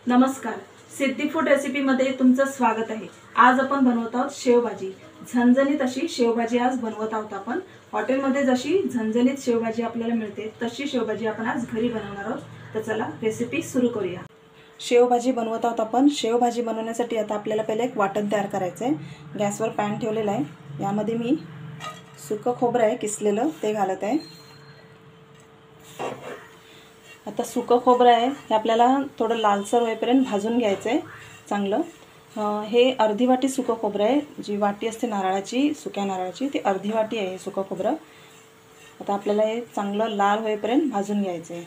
नमस्कार, सिद्धी फूड रेसिपीमध्ये तुमचं स्वागत आहे। आज आपण बनवत आहोत शेवभाजी। झणझणीत अशी शेवभाजी आज बनवत आहोत आपण। हॉटेलमध्ये जशी झणझणीत शेवभाजी आपल्याला मिळते तशी शेवभाजी आपण आज घरी बनवणार आहोत। तर चला रेसिपी सुरू करूया। शेवभाजी बनवत आहोत आपण। शेवभाजी बनवण्यासाठी आता आपल्याला पहिले एक वाटण तयार करायचं आहे। गॅसवर पॅन ठेवलेला आहे। यामध्ये मी सुकं खोबरं आहे किसलेलं ते घालत आहे। आता सुकं खोबरं आहे हे आपल्याला थोडं लालसर होईपर्यंत भाजून घ्यायचं आहे चांगलं। हे अर्धी वाटी सुकं खोबरं आहे। जी वाटी असते नारळाची, सुक्या नारळाची, ती अर्धी वाटी आहे हे सुकं खोबरं। आता आपल्याला हे चांगलं लाल होईपर्यंत भाजून घ्यायचं आहे।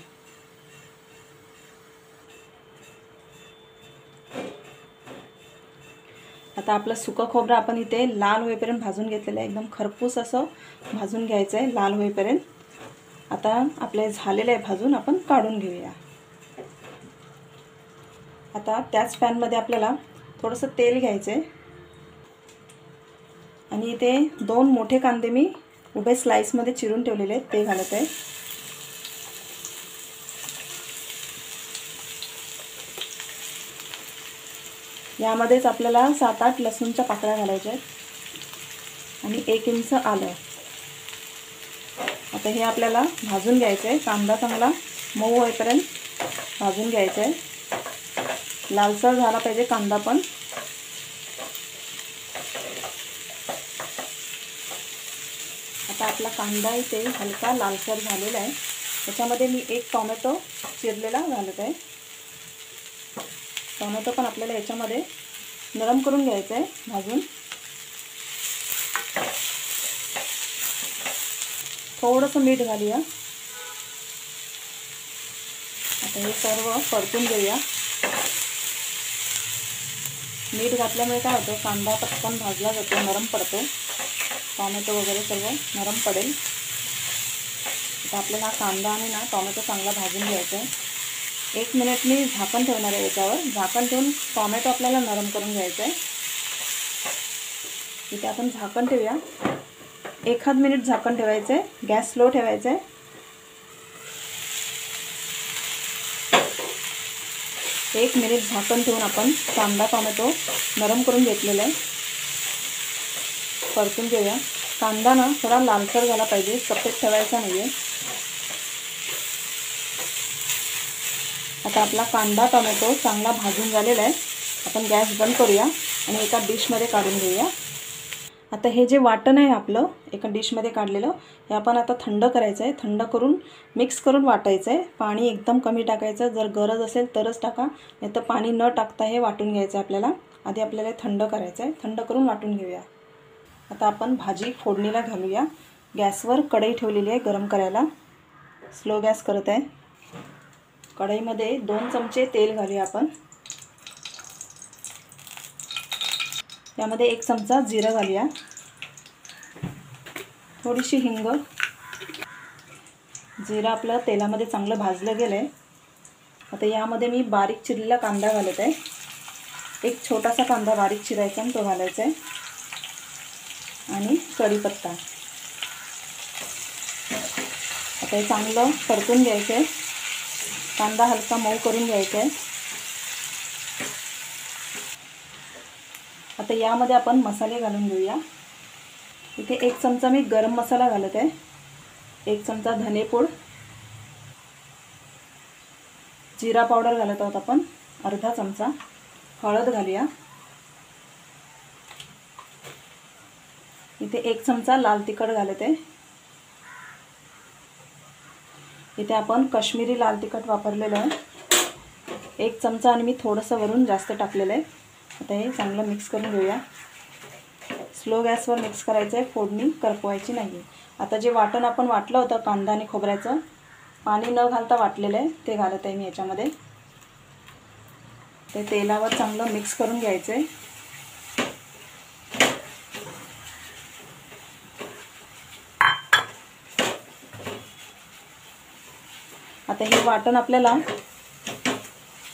आता आपलं सुकं खोबरं आपण इथे लाल होईपर्यंत भाजून घेतलेलं आहे। एकदम खरपूस असं भाजून घ्यायचं आहे लाल होईपर्यंत। आता आपले झालेले आहे भाजून, आपण काढून घेऊया। आता त्याच पॅनमध्ये आपल्याला थोडंसं तेल घ्यायचं आहे आणि इथे 2 मोठे कांदे मी उभे स्लाइसमध्ये चिरून ठेवलेले आहेत ते घालत आहे। यामध्येच आपल्याला 7-8 लसूणच्या पाकळ्या घालायच्या आहेत आणि 1 इंच आलं। आता हे आपल्याला भाजून घ्यायचं आहे। कांदा चांगला मऊ होईपर्यंत भाजून घ्यायचा आहे। लालसर झाला पाहिजे कांदा पण। आता आपला कांदा इथे हलका लालसर झालेला आहे। त्याच्यामध्ये मी 1 टोमॅटो चिरलेला घालत आहे। टोमॅटो पण आपल्याला याच्यामध्ये नरम करून घ्यायचं आहे भाजून। थोडंसं मीठ घालूया। आता हे सर्व परतून घेऊया। मीठ घातल्यामुळे काय होतं, कांदा पटकन भाजला जातो, नरम पडतो, टोमॅटो वगैरे सर्व नरम पडेल। आता आपल्याला कांदा आणि टोमॅटो चांगला भाजून घ्यायचा आहे। 1 मिनिट मी झाकण ठेवणार आहे याच्यावर। झाकण ठेवून टोमॅटो आपल्याला नरम करून घ्यायचा आहे। इथे आपण झाकण ठेवूया। 1 मिनिट झाकण ठेवायचं आहे। गॅस स्लो ठेवायचा आहे। एक मिनिट झाकण ठेवून आपण कांदा टोमॅटो नरम करून घेतलेला आहे। परतून घेऊया। कांदा थोडा लालसर झाला पाहिजे, सफेद ठेवायचा नाहीये। आता आपला कांदा टोमॅटो चांगला भाजून झालेला आहे। आपण गॅस बंद करूया आणि एका डिशमध्ये काढून घेऊया। आता हे जे वाटण आहे आपलं एका डिशमध्ये काढलेलं, हे आपण आता थंड करायचं आहे। थंड करून मिक्स करून वाटायचं आहे। पाणी एकदम कमी टाकायचं, जर गरज असेल तरच टाका, नाही तर पाणी न टाकता हे वाटून घ्यायचं आहे आपल्याला। आधी आपल्याला थंड करायचं आहे। थंड करून वाटून घेऊया। आता आपण भाजी फोडणीला घालूया। गॅसवर कढई ठेवलेली आहे गरम करायला। स्लो गॅस करत आहे। कढईमध्ये 2 चमचे तेल घालूया आपण। यामध्ये 1 चमचा जिरं घालूया, थोडीशी हिंग। जिरं आपलं तेलामध्ये चांगलं भाजलं गेलं आहे। आता यामध्ये मी बारीक चिरलेला कांदा घालत आहे। 1 छोटासा कांदा बारीक चिरायचा आणि तो घालायचा आहे आणि कढीपत्ता। आता हे चांगलं परतून घ्यायचं आहे। कांदा हलका मऊ करून घ्यायचा आहे। आता यामध्ये आपण मसाले घालून घेऊया। इथे 1 चमचा मी गरम मसाला घालत आहे, 1 चमचा धनेपूड, जिरा पावडर घालत आहोत आपण अर्धा चमचा, हळद घालूया। इथे 1 चमचा लाल तिखट घालत आहे। इथे आपण काश्मीरी लाल तिखट वापरलेलं आहे 1 चमचा आणि मी थोडंसं वरून जास्त टाकलेलं आहे। आता हे चांगलं मिक्स करून घेऊया। स्लो गॅसवर मिक्स करायचं आहे, फोडणी करपवायची नाही। आता जे वाटण आपण वाटलं होतं कांदा आणि खोबऱ्याचं, पाणी न घालता वाटलेलं आहे ते घालत आहे मी याच्यामध्ये। ते तेलावर चांगलं मिक्स करून घ्यायचं आहे। आता हे वाटण आपल्याला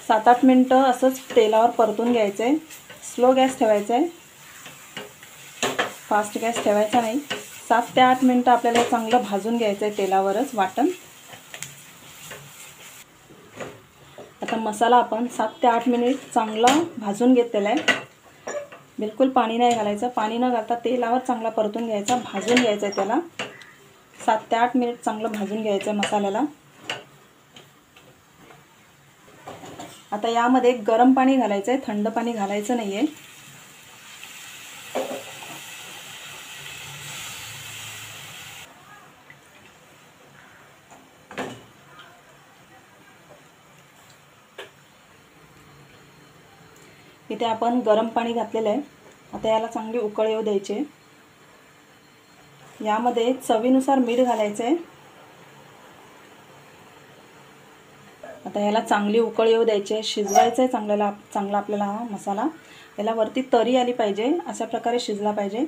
7-8 मिनिटं असंच तेलावर परतून घ्यायचं आहे। स्लो गॅस ठेवायचा आहे, फास्ट गॅस ठेवायचा नाही। 7 ते 8 मिनिटं आपल्याला चांगलं भाजून घ्यायचं आहे तेलावरच वाटण। आता मसाला आपण 7 ते 8 मिनिट चांगला भाजून घेतलेला आहे. बिलकुल पाणी नाही घालायचं. पाणी न घालता तेलावर चांगला परतून घ्यायचा, भाजून घ्यायचं आहे त्याला. 7 ते 8 मिनिट चांगलं भाजून घ्यायचं आहे मसाल्याला. आता यामध्ये गरम पाणी घालायचं आहे, थंड पाणी घालायचं नाही आहे. इथे आपण गरम पाणी घातलेलं आहे. आता याला चांगली उकळ येऊ द्यायची. यामध्ये चवीनुसार मीठ घालायचं आहे. आता याला चांगली उकळ येऊ द्यायची आहे, शिजवायचं आहे चांगला आपल्याला हा मसाला. याला वरती तरी आली पाहिजे, अशा प्रकारे शिजला पाहिजे.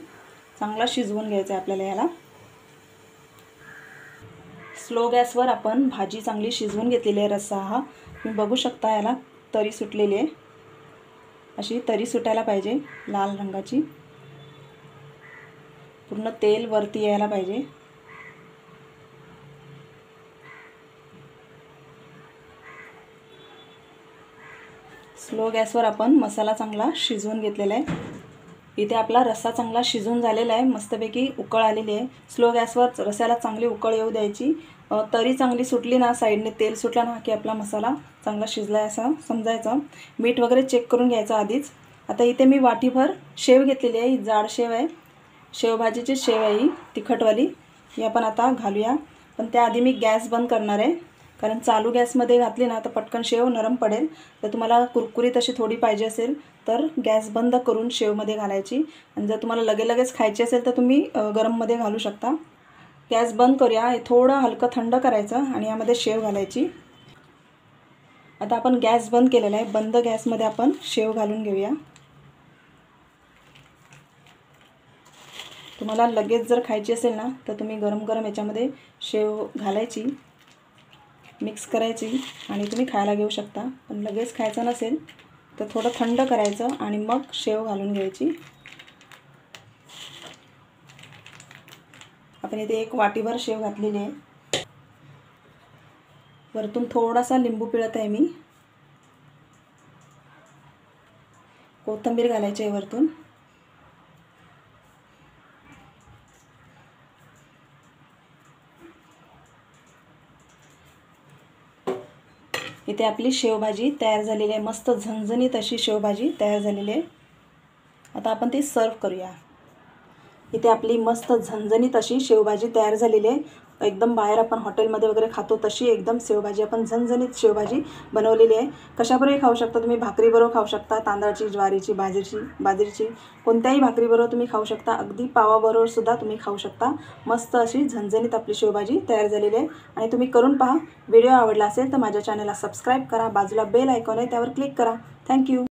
चांगला शिजवून घ्यायचं आहे आपल्याला याला. स्लो गॅसवर आपण भाजी चांगली शिजवून घेतलेली आहे. रस्सा हा तुम्ही बघू शकता, याला तरी सुटलेली आहे. अशी तरी सुटायला पाहिजे, लाल रंगाची. पूर्ण तेल वरती यायला पाहिजे. स्लो गॅसवर आपण मसाला चांगला शिजवून घेतलेला आहे. इथे आपला रस्सा चांगला शिजून झालेला आहे, मस्तपैकी उकळ आलेली आहे. स्लो गॅसवर रस्स्याला चांगली उकळ येऊ द्यायची. तरी चांगली सुटली ना, साईडने तेल सुटला ना की आपला मसाला चांगला शिजला आहे असं समजायचं. मीठ वगैरे चेक करून घ्यायचं आधीच. आता इथे मी वाटीभर शेव घेतलेली आहे. ही जाड शेव आहे, शेवभाजीची शेव आहे ही, तिखटवाली. ही आपण आता घालूया. पण त्याआधी मी गॅस बंद करणार आहे, कारण चालू गॅसमध्ये घातली ना तर पटकन शेव नरम पडेल. तर तुम्हाला कुरकुरीत अशी थोडी पाहिजे असेल तर गॅस बंद करून शेवमध्ये घालायची. आणि जर तुम्हाला लगेच खायची असेल तर तुम्ही गरममध्ये घालू शकता. गॅस बंद करूया. हे थोडं हलकं थंड करायचं आणि यामध्ये शेव घालायची. आता आपण गॅस बंद केलेला आहे. बंद गॅसमध्ये आपण शेव घालून घेऊया. तुम्हाला लगेच जर खायची असेल ना तर तुम्ही गरम गरम याच्यामध्ये शेव घालायची, मिक्स करायची आणि तुम्ही खायला घेऊ शकता. पण लगेच खायचं नसेल तर थोडं थंड करायचं आणि मग शेव घालून घ्यायची. आपण इथे एक वाटीभर शेव घातलेली आहे. वरतून थोडासा लिंबू पिळत आहे मी. कोथिंबीर घालायची आहे वरतून. इथे आपली शेवभाजी तयार झालेली आहे. मस्त झणझणीत अशी शेवभाजी तयार झालेली आहे. आता आपण ती सर्व करूया. इथे आपली मस्त झणझणीत अशी शेवभाजी तयार झालेली आहे. एकदम बाहेर आपण हॉटेलमध्ये वगैरे खातो तशी एकदम शेवभाजी आपण झणझणीत शेवभाजी बनवलेली आहे. कशाबरोबर खाऊ शकता तुम्ही? भाकरीबरोबर खाऊ शकता, तांदळाची, ज्वारीची, बाजरीची कोणत्याही भाकरीबरोबर तुम्ही खाऊ शकता. अगदी पावाबरोबर सुद्धा तुम्ही खाऊ शकता. मस्त अशी झणझणीत आपली शेवभाजी तयार झालेली आहे. आणि तुम्ही करून पहा. व्हिडिओ आवडला असेल तर माझ्या चॅनलला सबस्क्राईब करा. बाजूला बेल आयकॉन आहे त्यावर क्लिक करा. थँक्यू.